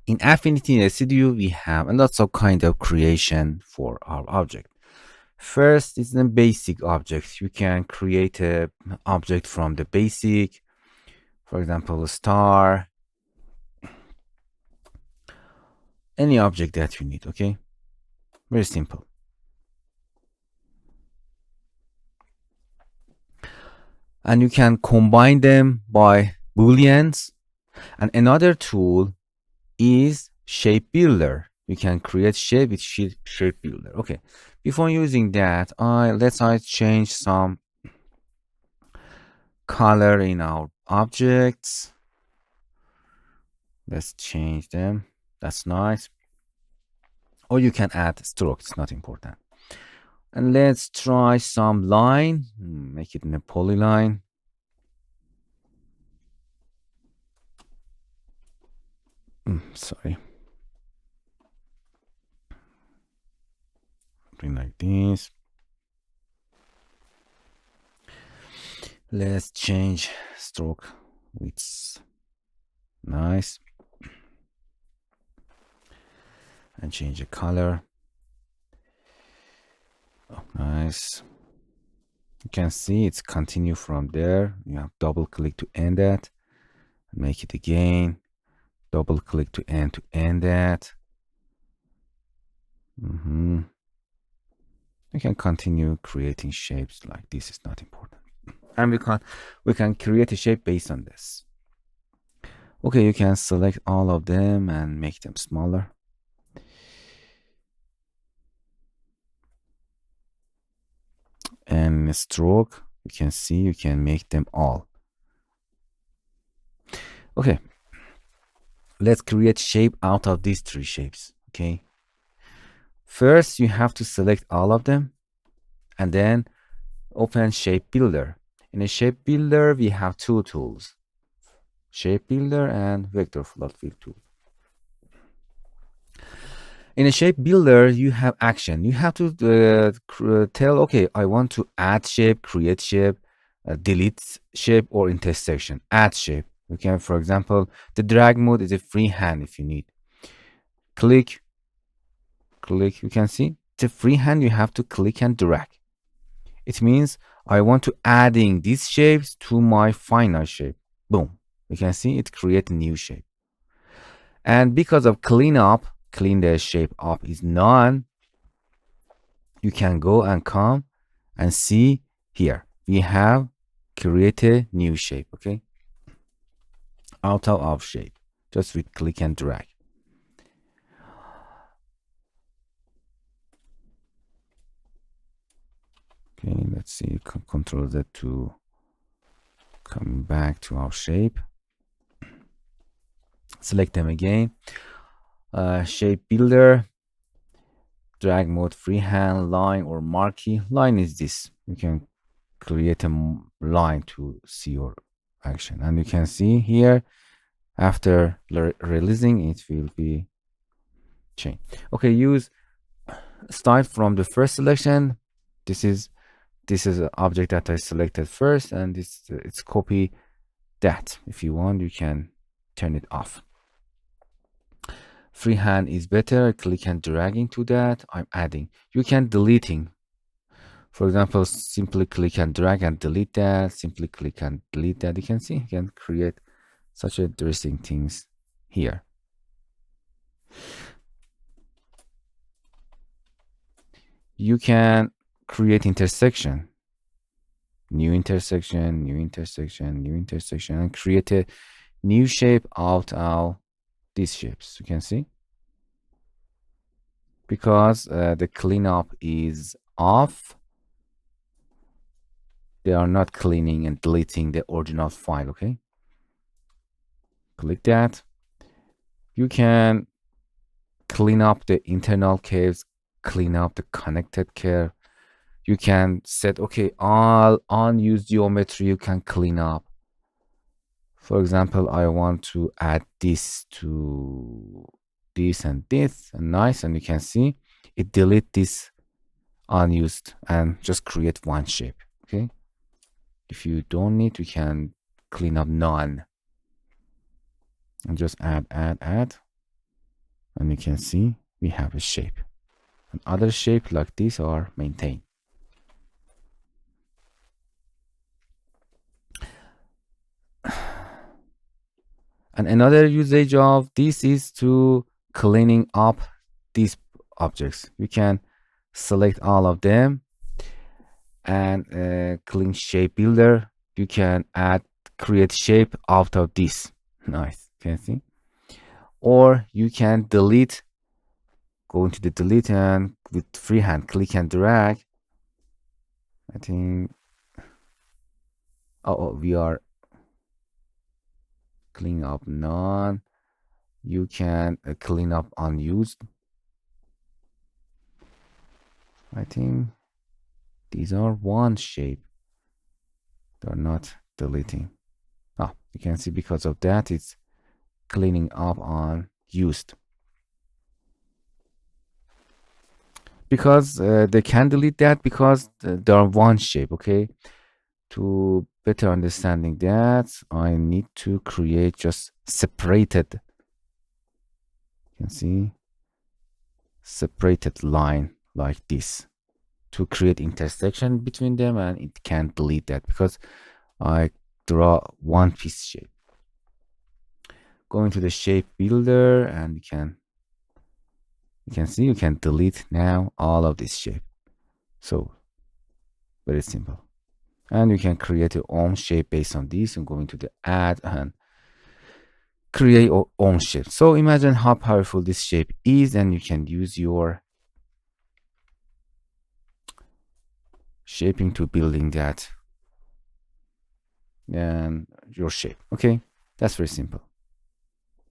In Affinity Residue, we have lots of kind of creation for our object. First is the basic object. You can create a object from the basic, for example, a star, any object that you need, okay? Very simple. And you can combine them by booleans. And another tool is shape builder. You can create shape with shape builder. Okay, before using that, let's change some color in our objects. Let's change them. That's nice. Or you can add stroke, it's not important. And let's try some line, make it in a polyline. Sorry. Something like this. Let's change stroke width. Nice. And change the color. Oh, nice. You can see it's continue from there. You have double click to end that. Make it again. Double click to end that. We can continue creating shapes like this. Is not important. And we can create a shape based on this. Okay, you can select all of them and make them smaller. And stroke, you can see you can make them all. Okay, let's create shape out of these three shapes. Okay, first you have to select all of them and then open shape builder. In a shape builder we have two tools, shape builder and vector float fill tool. In a shape builder, you have action. You have to tell, okay, I want to add shape, create shape, delete shape, or intersection. Add shape. You can, for example, the drag mode is a freehand if you need. Click. You can see it's a freehand. You have to click and drag. It means I want to adding these shapes to my final shape. Boom. You can see it create a new shape. And because of clean the shape up is none, you can go and come and see here we have created new shape. Okay, out of shape just with click and drag. Okay, let's see, control Z to come back to our shape. Select them again. Shape builder, drag mode, freehand, line, or marquee. Line is this. You can create a line to see your action, and you can see here after releasing it will be changed. Okay, use start from the first selection. This is an object that I selected first, and it's copy that. If you want, you can turn it off. Freehand is better. Click and drag into that. I'm adding. You can deleting. For example, simply click and drag and delete that. Simply click and delete that. You can see you can create such interesting things here. You can create intersection, new intersection, new intersection, new intersection, and create a new shape out of these shapes. You can see because the cleanup is off, they are not cleaning and deleting the original file. Okay, click that. You can clean up the internal caves, clean up the connected curve. You can set, okay, all unused geometry you can clean up. For example, I want to add this to this and this, and nice, and you can see it delete this unused and just create one shape. Okay, if you don't need, you can clean up none and just add. And you can see we have a shape. And other shapes like this are maintained. And another usage of this is to cleaning up these objects. You can select all of them and clean shape builder. You can add create shape out of this. Nice, can you see? Or you can delete, go into the delete and with freehand click and drag. I think, we are clean up none. You can clean up unused. I think these are one shape. They're not deleting. You can see because of that it's cleaning up on used. Because they can delete that because they are one shape, okay? To better understanding that, I need to create just separated, you can see, separated line like this to create intersection between them, and it can delete that because I draw one piece shape. Go into the shape builder and you can see you can delete now all of this shape. So very simple. And you can create your own shape based on this and go into the add and create your own shape. So imagine how powerful this shape is, and you can use your shaping to building that and your shape. Okay, that's very simple.